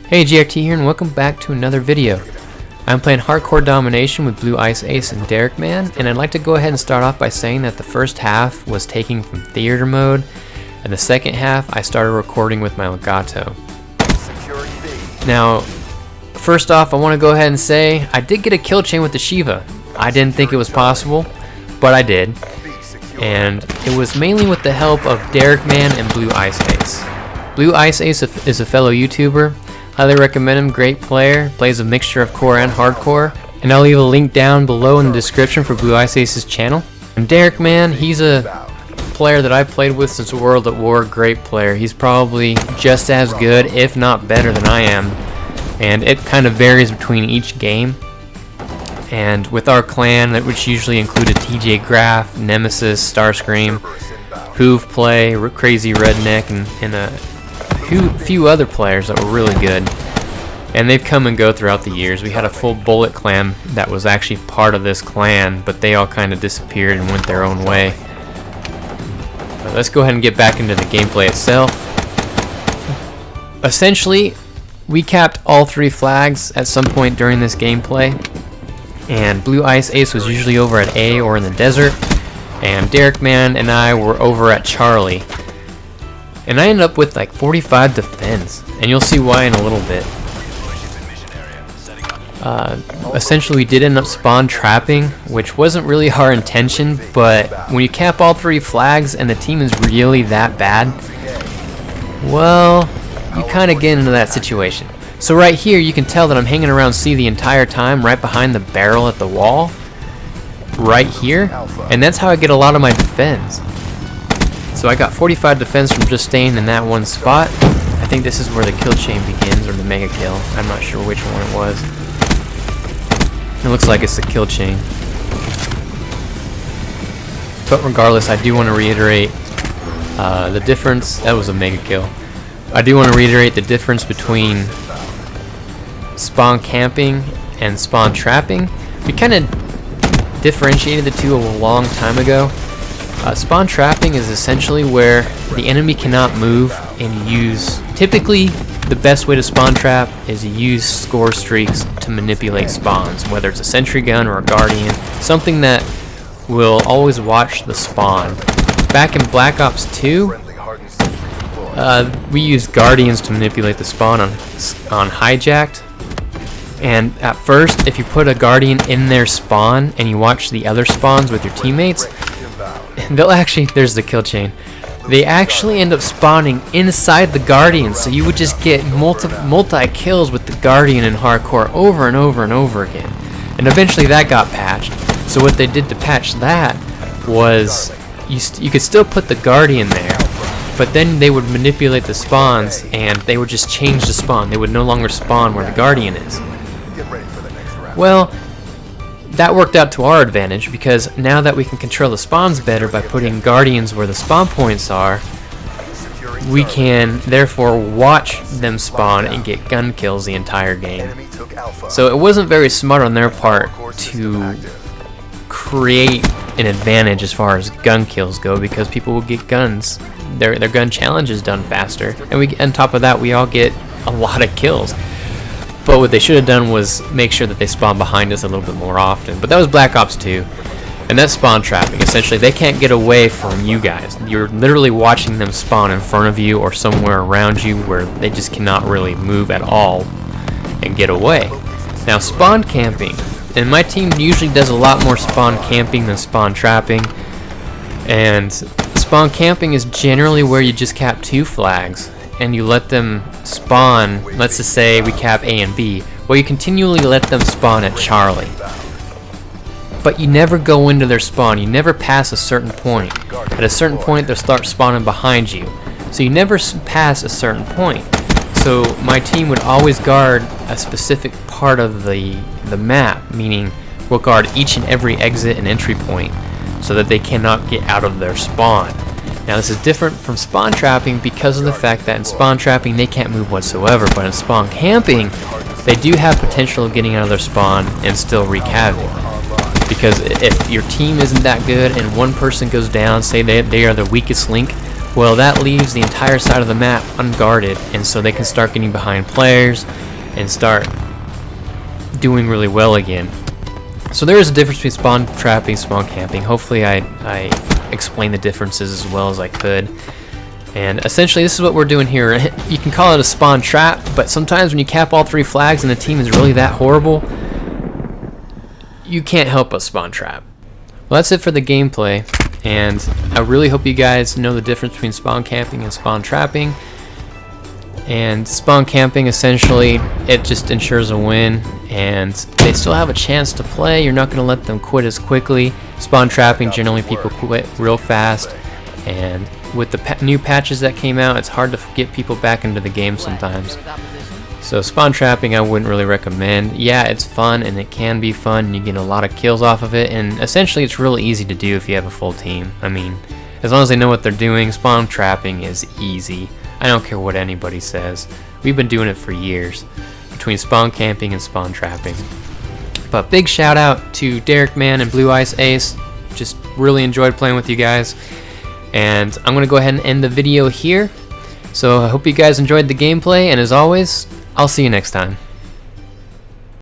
Hey, GRT here, and welcome back to another video. I'm playing Hardcore Domination with BlueIceAce and Derekman, and I'd like to go ahead and start off by saying that the first half was taking from theater mode, and the second half I started recording with my Elgato. Now, first off, I want to go ahead and say I did get a kill chain with the Sheiva. I didn't think it was possible, but I did, and it was mainly with the help of Derekman and BlueIceAce. BlueIceAce is a fellow YouTuber. Highly recommend him, great player, plays a mixture of core and hardcore, and I'll leave a link down below in the description for BlueIceAce's channel. And Derekman, he's a player that I've played with since World at War, great player. He's probably just as good, if not better than I am, and it kind of varies between each game. And with our clan, which usually included TJ Graf, Nemesis, Starscream, Hoove Play, Crazy Redneck, and a few other players that were really good, and they've come and go throughout the years. We had a full Bullet clan that was actually part of this clan, but they all kind of disappeared and went their own way. But let's go ahead and get back into the gameplay itself. Essentially, we capped all 3 flags at some point during this gameplay, and BlueIceAce was usually over at A or in the desert, and Derekman and I were over at Charlie. And I ended up with like 45 defense, and you'll see why in a little bit. Essentially, we did end up spawn trapping, which wasn't really our intention, but when you cap all 3 flags and the team is really that bad, well, you kind of get into that situation. So right here, you can tell that I'm hanging around C the entire time, right behind the barrel at the wall, right here, and that's how I get a lot of my defense. So I got 45 defense from just staying in that one spot. I think this is where the kill chain begins, or the mega kill. I'm not sure which one it was. It looks like it's the kill chain. But regardless, I do want to reiterate the difference. That was a mega kill. I do want to reiterate the difference between spawn camping and spawn trapping. We kind of differentiated the two a long time ago. Spawn trapping is essentially where the enemy cannot move, and you use, typically the best way to spawn trap is to use score streaks to manipulate spawns, whether it's a sentry gun or a guardian, something that will always watch the spawn. Back in Black Ops 2, we used guardians to manipulate the spawn on Hijacked. And at first, if you put a guardian in their spawn and you watch the other spawns with your teammates, they'll actually, there's the kill chain, they actually end up spawning inside the guardian, so you would just get multi kills with the guardian in hardcore over and over and over again. And eventually that got patched. So what they did to patch that was you could still put the guardian there, but then they would manipulate the spawns and they would just change the spawn. They would no longer spawn where the guardian is. Well, that worked out to our advantage, because now that we can control the spawns better by putting guardians where the spawn points are, we can therefore watch them spawn and get gun kills the entire game. So it wasn't very smart on their part to create an advantage as far as gun kills go, because people will get guns, their gun challenges done faster, and on top of that we all get a lot of kills. But what they should have done was make sure that they spawn behind us a little bit more often. But that was Black Ops 2, and that's spawn trapping. Essentially, they can't get away from you guys. You're literally watching them spawn in front of you or somewhere around you where they just cannot really move at all and get away. Now, spawn camping, and my team usually does a lot more spawn camping than spawn trapping. And spawn camping is generally where you just cap 2 flags and you let them spawn. Let's just say we cap A and B. Well, you continually let them spawn at Charlie, but you never go into their spawn. You never pass a certain point. At a certain point, they'll start spawning behind you, so you never pass a certain point. So my team would always guard a specific part of the map, meaning we'll guard each and every exit and entry point so that they cannot get out of their spawn. Now, this is different from spawn trapping because of the fact that in spawn trapping they can't move whatsoever, but in spawn camping they do have potential of getting out of their spawn and still wreak havoc. Because if your team isn't that good and one person goes down, say they are the weakest link, well, that leaves the entire side of the map unguarded, and so they can start getting behind players and start doing really well again. So there is a difference between spawn trapping, spawn camping. Hopefully I explained the differences as well as I could. And essentially this is what we're doing here. You can call it a spawn trap, but sometimes when you cap all 3 flags and the team is really that horrible, you can't help but spawn trap. Well, that's it for the gameplay, and I really hope you guys know the difference between spawn camping and spawn trapping. And spawn camping, essentially, it just ensures a win, and they still have a chance to play. You're not going to let them quit as quickly. Spawn trapping, generally people quit real fast, and with the new patches that came out, it's hard to get people back into the game sometimes. So spawn trapping I wouldn't really recommend. Yeah, it's fun and it can be fun, and you get a lot of kills off of it, and essentially it's really easy to do if you have a full team. I mean, as long as they know what they're doing, spawn trapping is easy. I don't care what anybody says. We've been doing it for years, between spawn camping and spawn trapping. But big shout out to Derekman and BlueIceAce. Just really enjoyed playing with you guys. And I'm going to go ahead and end the video here. So I hope you guys enjoyed the gameplay, and as always, I'll see you next time.